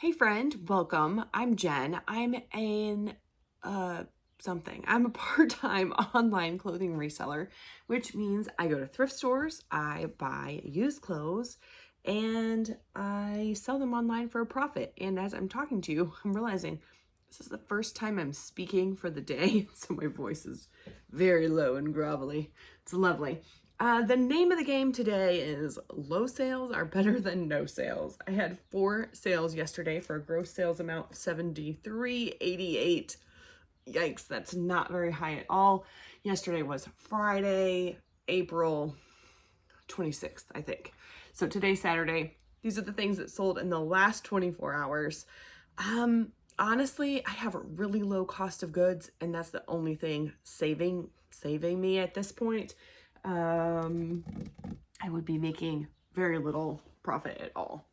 Hey friend, welcome. I'm Jen. I'm I'm a part-time online clothing reseller, which means I go to thrift stores, I buy used clothes, and I sell them online for a profit. And as I'm talking to you, I'm realizing this is the first time I'm speaking for the day, so my voice is very low and grovelly. It's lovely. The name of the game today is low sales are better than no sales. I had 4 sales yesterday for a gross sales amount of $73.88. Yikes, that's not very high at all. Yesterday was Friday, April 26th, I think. So today's Saturday. These are the things that sold in the last 24 hours. Honestly, I have a really low cost of goods, and that's the only thing saving me at this point. I would be making very little profit at all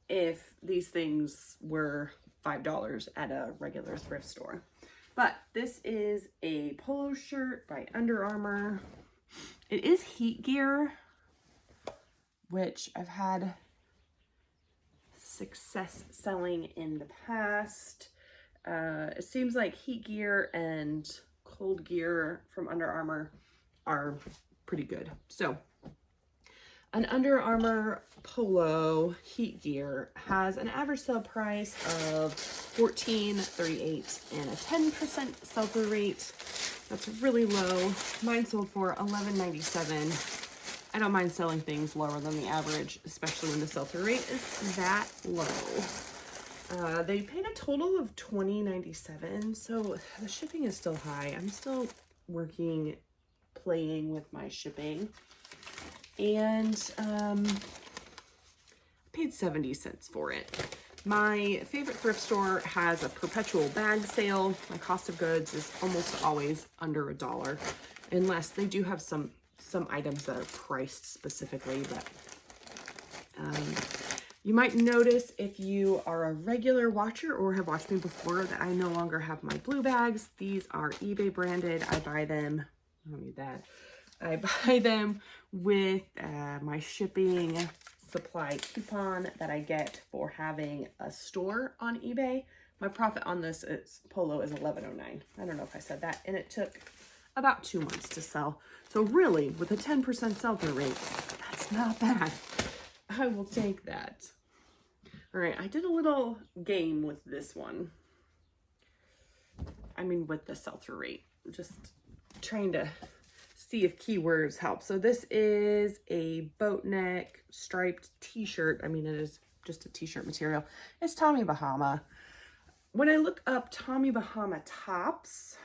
if these things were $5 at a regular thrift store. But this is a polo shirt by Under Armour. It is heat gear, which I've had success selling in the past. It seems like heat gear and cold gear from Under Armour are pretty good. So an Under Armour polo heat gear has an average sale price of $14.38 and a 10% sell-through rate. That's really low. Mine sold for $11.97. I don't mind selling things lower than the average, especially when the sell-through rate is that low. They paid a total of $20.97, so the shipping is still high. I'm still playing with my shipping, and paid 70 cents for it. My favorite thrift store has a perpetual bag sale. My cost of goods is almost always under $1, unless they do have some items that are priced specifically, but you might notice if you are a regular watcher or have watched me before that I no longer have my blue bags. These are eBay branded. I buy them, I don't need that. I buy them with my shipping supply coupon that I get for having a store on eBay. My profit on this polo is $11.09. I don't know if I said that. And it took about 2 months to sell. So really, with a 10% sell-through rate, that's not bad. I will take that. All right, I did a little game with this one. I mean, with the sell-through rate. Just trying to see if keywords help. So this is a boat neck striped t-shirt. I mean, it is just a t-shirt material. It's Tommy Bahama. When I look up Tommy Bahama tops,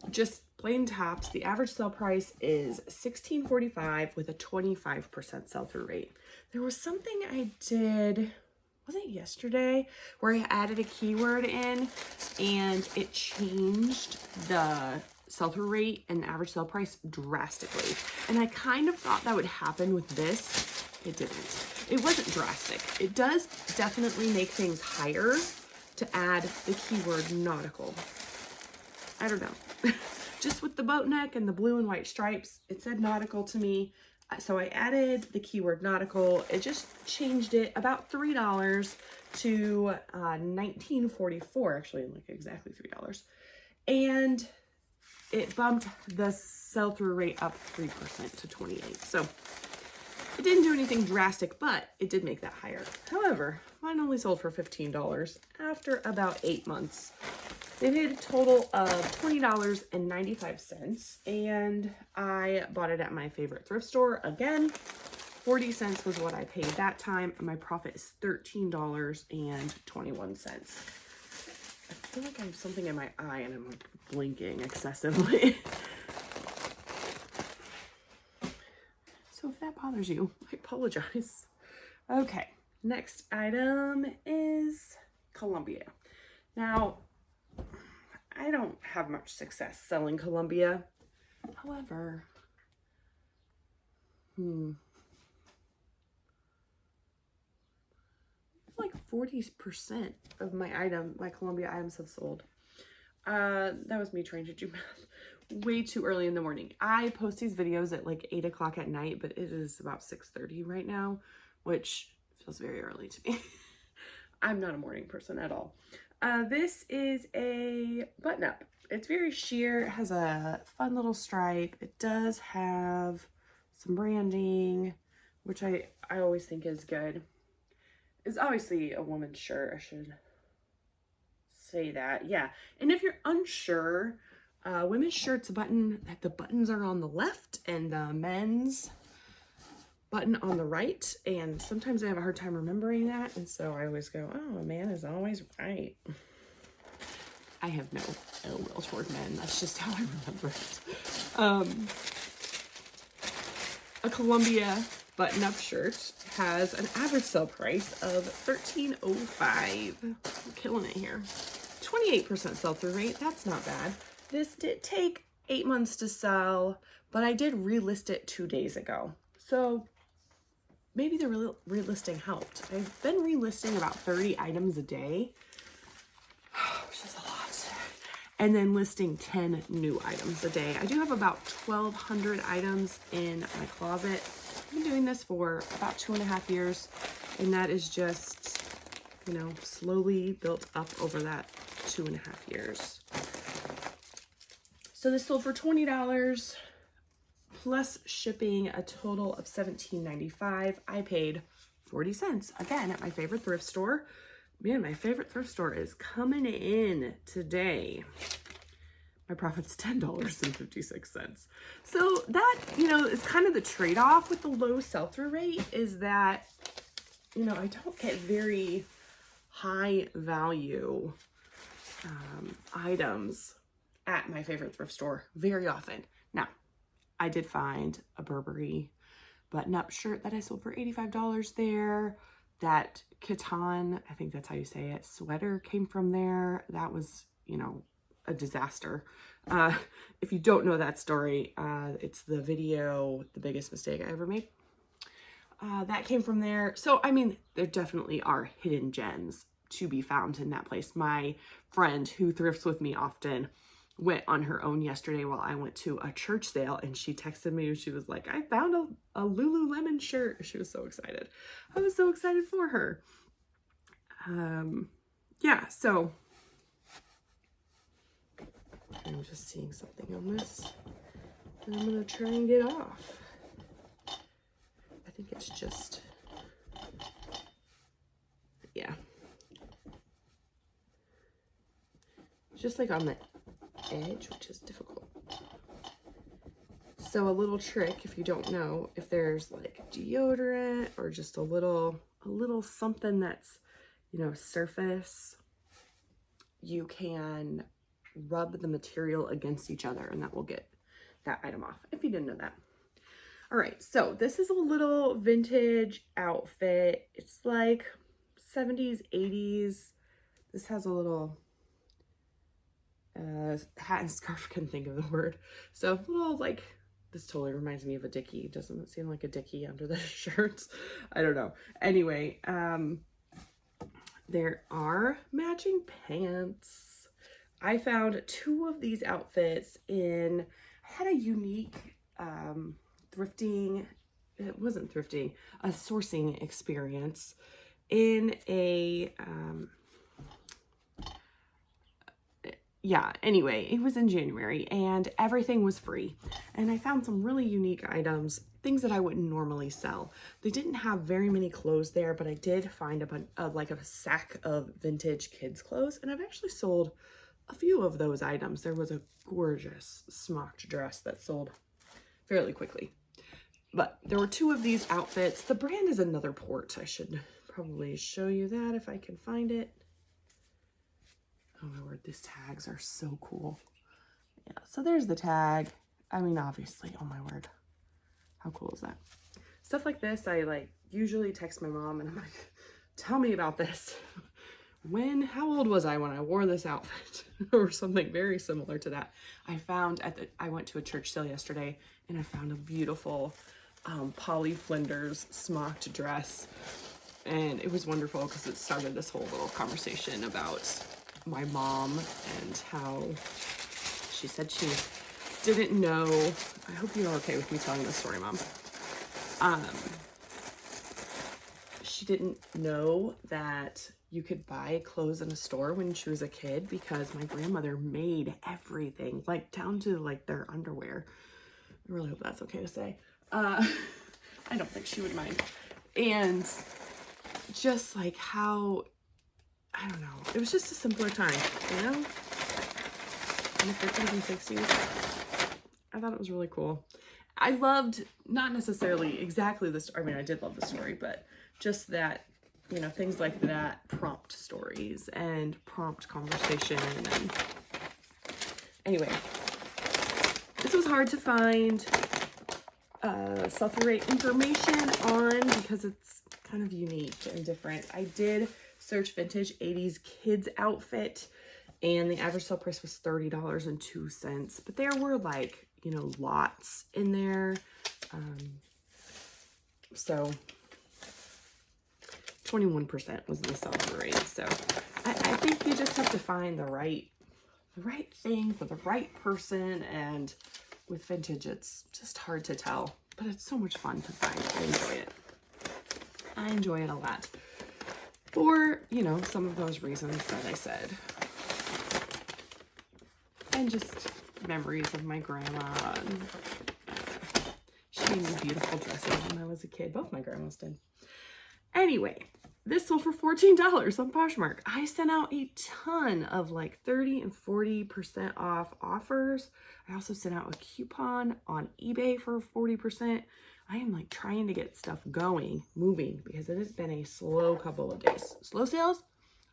just plain tops, the average sale price is $16.45 with a 25% sell-through rate. There was something I did, was it yesterday, where I added a keyword in and it changed the sell-through rate and the average sale price drastically. And I kind of thought that would happen with this. It didn't. It wasn't drastic. It does definitely make things higher to add the keyword nautical. I don't know. Just with the boat neck and the blue and white stripes, it said nautical to me. So I added the keyword nautical. It just changed it about $3 to $19.44, actually, like exactly $3. And it bumped the sell-through rate up 3% to 28. So it didn't do anything drastic, but it did make that higher. However, mine only sold for $15 after about 8 months. They paid a total of $20.95, and I bought it at my favorite thrift store. Again, 40 cents was what I paid that time, and my profit is $13.21. I feel like I have something in my eye and I'm blinking excessively. So if that bothers you, I apologize. Okay, next item is Columbia. Now, I don't have much success selling Columbia. However, like 40% of my Columbia items have sold. That was me trying to do math way too early in the morning. I post these videos at like 8 o'clock at night, but it is about 6:30 right now, which feels very early to me. I'm not a morning person at all. This is a button up. It's very sheer. It has a fun little stripe. It does have some branding, which I always think is good. It's obviously a woman's shirt. I should say that. Yeah. And if you're unsure, women's shirts the buttons are on the left and the men's button on the right. And sometimes I have a hard time remembering that. And so I always go, oh, a man is always right. I have no ill will toward men. That's just how I remember it. A Columbia button-up shirt has an average sale price of $13.05. I'm killing it here. 28% sell-through rate. That's not bad. This did take 8 months to sell, but I did relist it 2 days ago. So maybe the relisting helped. I've been relisting about 30 items a day, which is a lot. And then listing 10 new items a day. I do have about 1,200 items in my closet. I've been doing this for about 2.5 years, and that is just, you know, slowly built up over that 2.5 years. So this sold for $20 plus shipping, a total of $17.95. I paid 40 cents, again, at my favorite thrift store. Man, my favorite thrift store is coming in today. My profit's $10.56. So that, you know, is kind of the trade-off with the low sell-through rate, is that, you know, I don't get very high value items at my favorite thrift store very often. Now, I did find a Burberry button-up shirt that I sold for $85 there. That Kitan, I think that's how you say it, sweater came from there. That was, you know, a disaster. If you don't know that story, it's the video, The Biggest Mistake I Ever Made. That came from there. So, I mean, there definitely are hidden gems to be found in that place. My friend who thrifts with me often went on her own yesterday while I went to a church sale, and she texted me and she was like, I found a Lululemon shirt. She was so excited. I was so excited for her. Yeah, so I'm just seeing something on this and I'm gonna try and get off. I think it's just, yeah, just like on the edge, which is difficult. So a little trick, if you don't know, if there's like deodorant or just a little something that's, you know, surface, you can rub the material against each other and that will get that item off, if you didn't know that. All right, so this is a little vintage outfit. It's like 70s, 80s. This has a little hat and scarf, couldn't think of the word. So a little, like, this totally reminds me of a dickie. Doesn't it seem like a dickie under the shirt? I don't know. Anyway, there are matching pants. I found 2 of these outfits I had a unique thrifting, it wasn't thrifting, a sourcing experience in a, yeah, anyway, it was in January and everything was free. And I found some really unique items, things that I wouldn't normally sell. They didn't have very many clothes there, but I did find like a sack of vintage kids clothes. And I've actually sold a few of those items. There was a gorgeous smocked dress that sold fairly quickly. But there were 2 of these outfits. The brand is Another Port. I should probably show you that if I can find it. Oh my word, these tags are so cool. Yeah, so there's the tag. I mean, obviously, oh my word. How cool is that? Stuff like this, I like usually text my mom and I'm like, tell me about this. How old was I when I wore this outfit? Or something very similar to that. I went to a church sale yesterday and I found a beautiful Polly Flinders smocked dress. And it was wonderful because it started this whole little conversation about my mom and how she said she didn't know. I hope you're okay with me telling this story, Mom. She she didn't know that you could buy clothes in a store when she was a kid, because my grandmother made everything, like down to like their underwear. I really hope that's okay to say. I don't think she would mind. And just like how, I don't know, it was just a simpler time, you know? In the 50s and 60s. I thought it was really cool. I loved, not necessarily exactly this, I mean, I did love the story, but just that, you know, things like that prompt stories and prompt conversation. And anyway, this was hard to find sell-through rate information on because it's kind of unique and different. I did search vintage 80s kids outfit, and the average sale price was $30.02, but there were like, you know, lots in there. So 21% was the sell-through rate. So I think you just have to find the right thing for the right person, and with vintage it's just hard to tell, but it's so much fun to find. I enjoy it. I enjoy it a lot for, you know, some of those reasons that I said, and just memories of my grandma. And she made me beautiful dresses when I was a kid. Both my grandmas did. Anyway, this sold for $14 on Poshmark. I sent out a ton of like 30 and 40% off offers. I also sent out a coupon on eBay for 40%. I am like trying to get stuff going, moving, because it has been a slow couple of days. Slow sales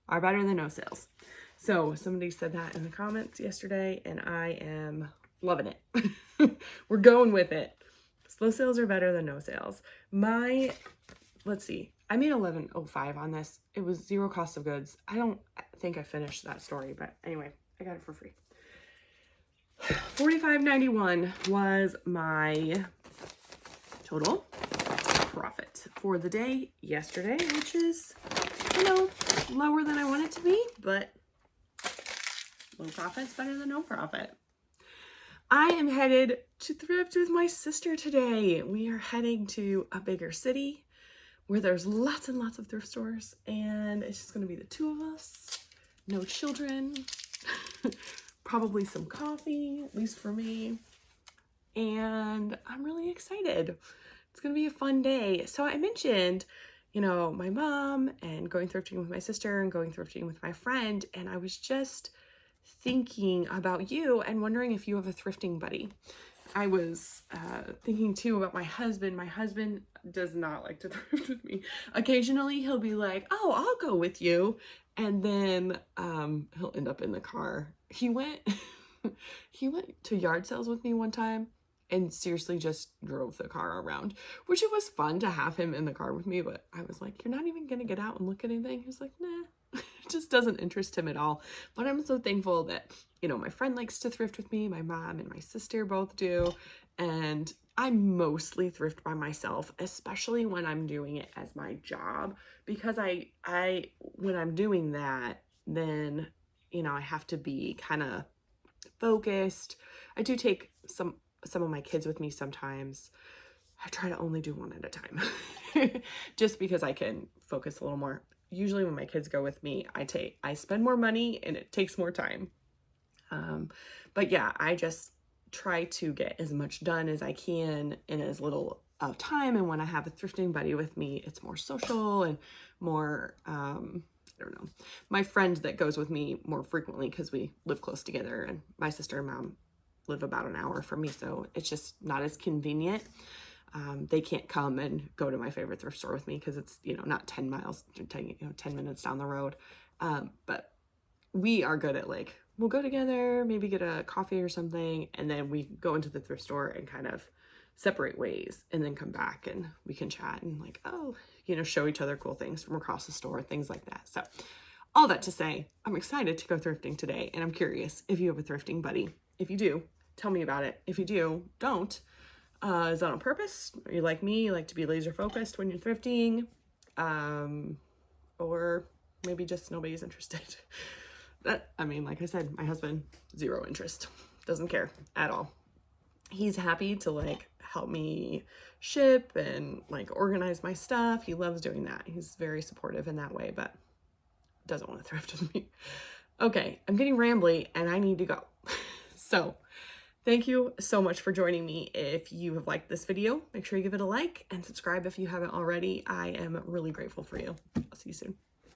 are better than no sales. So somebody said that in the comments yesterday, and I am loving it. We're going with it. Slow sales are better than no sales. Let's see, I made $11.05 on this. It was zero cost of goods. I don't think I finished that story, but anyway, I got it for free. $45.91 was my total profit for the day yesterday, which is, you know, lower than I want it to be, but low profit's better than no profit. I am headed to thrift with my sister today. We are heading to a bigger city where there's lots and lots of thrift stores, and it's just going to be the two of us, no children, probably some coffee, at least for me, and I'm really excited. It's going to be a fun day. So I mentioned, you know, my mom and going thrifting with my sister and going thrifting with my friend, and I was just thinking about you and wondering if you have a thrifting buddy. I was thinking too about my husband. My husband does not like to thrift with me. Occasionally he'll be like, oh, I'll go with you. And then he'll end up in the car. He went to yard sales with me one time and seriously just drove the car around, which it was fun to have him in the car with me. But I was like, you're not even going to get out and look at anything? He was like, nah. It just doesn't interest him at all. But I'm so thankful that, you know, my friend likes to thrift with me. My mom and my sister both do. And I mostly thrift by myself, especially when I'm doing it as my job, because when I'm doing that, then, you know, I have to be kind of focused. I do take some of my kids with me sometimes. I try to only do one at a time just because I can focus a little more. Usually when my kids go with me, I spend more money and it takes more time. But yeah, I just try to get as much done as I can in as little of time. And when I have a thrifting buddy with me, it's more social and more, I don't know, my friend that goes with me more frequently because we live close together, and my sister and mom live about an hour from me. So it's just not as convenient. They can't come and go to my favorite thrift store with me because it's, you know, not 10 miles, 10 minutes down the road. But we are good at like, we'll go together, maybe get a coffee or something, and then we go into the thrift store and kind of separate ways and then come back and we can chat and like, oh, you know, show each other cool things from across the store, things like that. So all that to say, I'm excited to go thrifting today, and I'm curious if you have a thrifting buddy. If you do, tell me about it. If you do, don't. Is that on purpose? Are you like me? You like to be laser focused when you're thrifting? Or maybe just nobody's interested. I mean, like I said, my husband, zero interest. Doesn't care at all. He's happy to like help me ship and like organize my stuff. He loves doing that. He's very supportive in that way, but doesn't want to thrift with me. Okay, I'm getting rambly and I need to go. So thank you so much for joining me. If you have liked this video, make sure you give it a like and subscribe if you haven't already. I am really grateful for you. I'll see you soon.